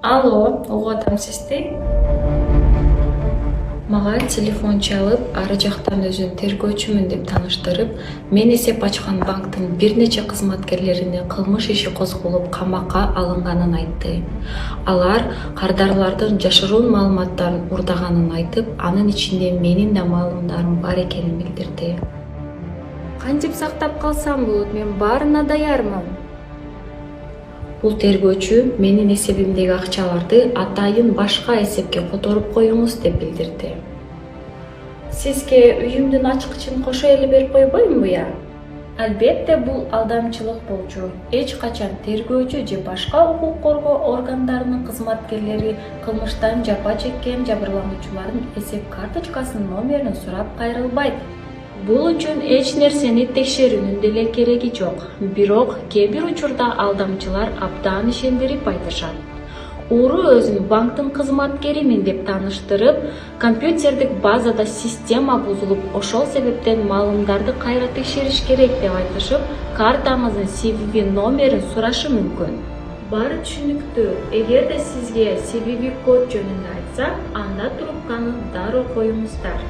Алло, угуп атам сизди. Мага телефон чалып, ары жактан өзүн тергөөчүмүн деп тааныштырып, мен эсеп ачкан банктын бир нече кызматкерлерине кылмыш иши козголуп камакка алынганын айтты. Алар кардарлардын жашыруун маалыматтарын урдаганын айтып, анын ичинде менин да маалымдарым бар экенин билдирди. Кантип сактап калсам болот? Мен баарына даярмын. Бул тергөөчү менин эсебимдеги акчаларды атайын башка эсепке которуп коюңуз деп билдирди. Сизге үйүмдүн ачкычын кошо эле берип койбоймунбу я? Албетте бул алдамчылык болчу. Эч качан тергөөчү же башка укук коргоо органдарынын кызматкерлери кылмыштан жапа чеккен жабырлануучулардын эсеп карточкасынын номерин сурап кайрылбайт. Бул үчүн эч нерсени текшерүүнүн деле кереги жок. Бирок кээ бир учурда алдамчылар абдан ишендирип айтышат. Уру өзүн банктын кызматкеримин деп тааныштырып, компьютердик базада система бузулуп, ошол себептен маалымдарды кайра текшериш керек деп айтышып, картаңыздын CVV номерин сурашы мүмкүн. Баары түшүнүктүү. Эгерде сизге CVV код жөнүндө айтса, анда трубканы дароо коюңуздар.